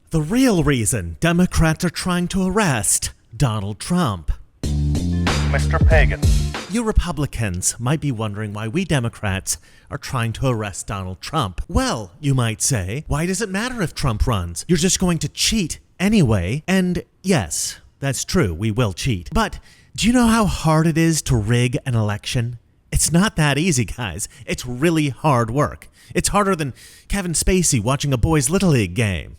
The real reason Democrats are trying to arrest Donald Trump. Mr. Pagan. You Republicans might be wondering why we Democrats are trying to arrest Donald Trump. Well, you might say, why does it matter if Trump runs? You're just going to cheat anyway. And yes, that's true, we will cheat. But do you know how hard it is to rig an election? It's not that easy, guys. It's really hard work. It's harder than Kevin Spacey watching a boys' Little League game.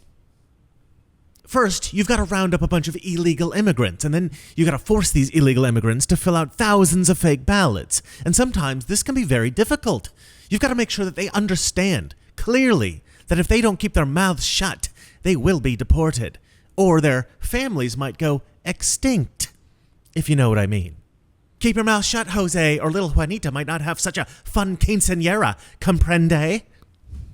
First, you've got to round up a bunch of illegal immigrants, and then you've got to force these illegal immigrants to fill out thousands of fake ballots. And sometimes this can be very difficult. You've got to make sure that they understand clearly that if they don't keep their mouths shut, they will be deported. Or their families might go extinct, if you know what I mean. Keep your mouth shut, Jose, or little Juanita might not have such a fun quinceañera, comprende?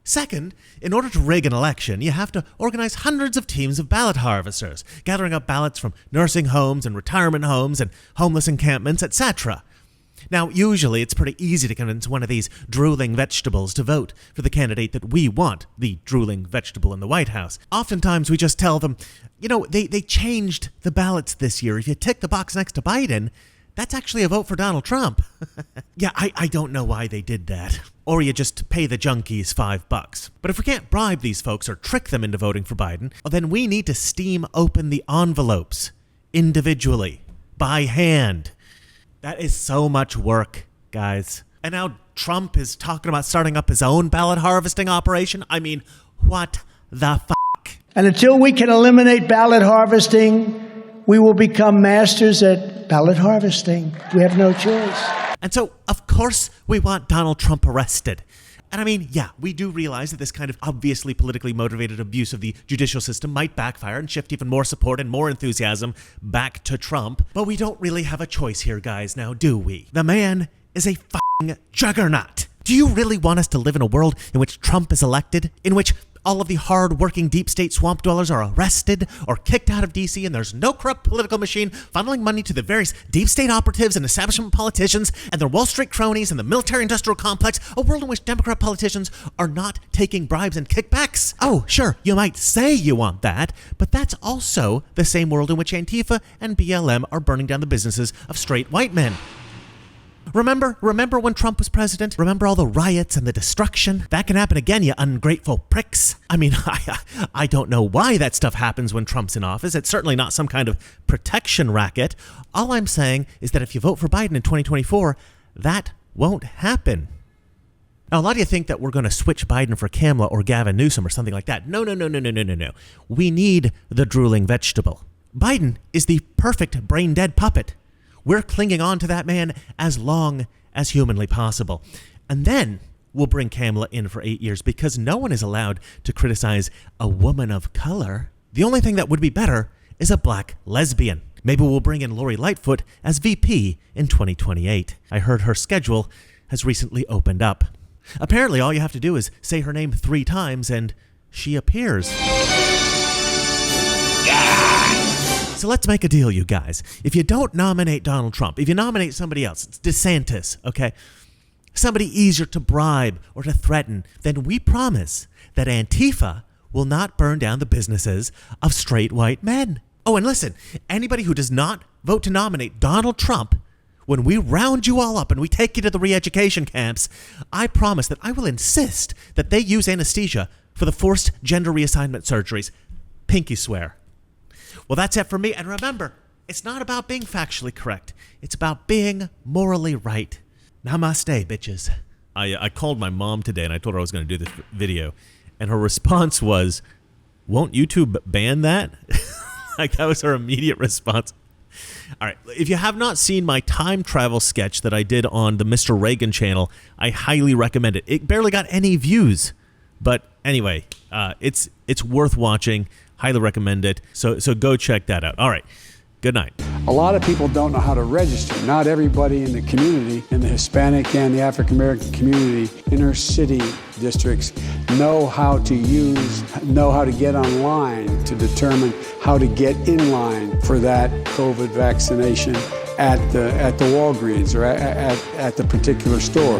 Second, in order to rig an election, you have to organize hundreds of teams of ballot harvesters, gathering up ballots from nursing homes and retirement homes and homeless encampments, etc. Now, usually it's pretty easy to convince one of these drooling vegetables to vote for the candidate that we want, the drooling vegetable in the White House. Oftentimes we just tell them, they changed the ballots this year. If you tick the box next to Biden, that's actually a vote for Donald Trump. Yeah, I don't know why they did that. Or you just pay the junkies $5. But if we can't bribe these folks or trick them into voting for Biden, well, then we need to steam open the envelopes individually, by hand. That is so much work, guys. And now Trump is talking about starting up his own ballot harvesting operation. I mean, what the fuck? And until we can eliminate ballot harvesting, we will become masters at ballot harvesting. We have no choice. And so, of course, we want Donald Trump arrested. And I mean, yeah, we do realize that this kind of obviously politically motivated abuse of the judicial system might backfire and shift even more support and more enthusiasm back to Trump. But we don't really have a choice here, guys, now, do we? The man is a f***ing juggernaut. Do you really want us to live in a world in which Trump is elected? In which all of the hard-working deep state swamp dwellers are arrested or kicked out of D.C. and there's no corrupt political machine funneling money to the various deep state operatives and establishment politicians and their Wall Street cronies and the military-industrial complex, a world in which Democrat politicians are not taking bribes and kickbacks? Oh, sure, you might say you want that, but that's also the same world in which Antifa and BLM are burning down the businesses of straight white men. Remember when Trump was president? Remember all the riots and the destruction? That can happen again, you ungrateful pricks. I mean, I don't know why that stuff happens when Trump's in office. It's certainly not some kind of protection racket. All I'm saying is that if you vote for Biden in 2024, that won't happen. Now, a lot of you think that we're going to switch Biden for Kamala or Gavin Newsom or something like that. No. We need the drooling vegetable. Biden is the perfect brain-dead puppet. We're clinging on to that man as long as humanly possible. And then we'll bring Kamala in for 8 years because no one is allowed to criticize a woman of color. The only thing that would be better is a black lesbian. Maybe we'll bring in Lori Lightfoot as VP in 2028. I heard her schedule has recently opened up. Apparently, all you have to do is say her name 3 times and she appears. So let's make a deal, you guys. If you don't nominate Donald Trump, if you nominate somebody else, it's DeSantis, okay? Somebody easier to bribe or to threaten, then we promise that Antifa will not burn down the businesses of straight white men. Oh, and listen, anybody who does not vote to nominate Donald Trump, when we round you all up and we take you to the re-education camps, I promise that I will insist that they use anesthesia for the forced gender reassignment surgeries. Pinky swear. Well, that's it for me. And remember, it's not about being factually correct. It's about being morally right. Namaste, bitches. I called my mom today and I told her I was going to do this video. And her response was, won't YouTube ban that? Like, that was her immediate response. All right. If you have not seen my time travel sketch that I did on the Mr. Reagan channel, I highly recommend it. It barely got any views. But anyway, it's worth watching. Highly recommend it. So go check that out. All right. Good night. A lot of people don't know how to register. Not everybody in the community, in the Hispanic and the African American community, inner city districts, know how to get online to determine how to get in line for that COVID vaccination at the Walgreens or at the particular store.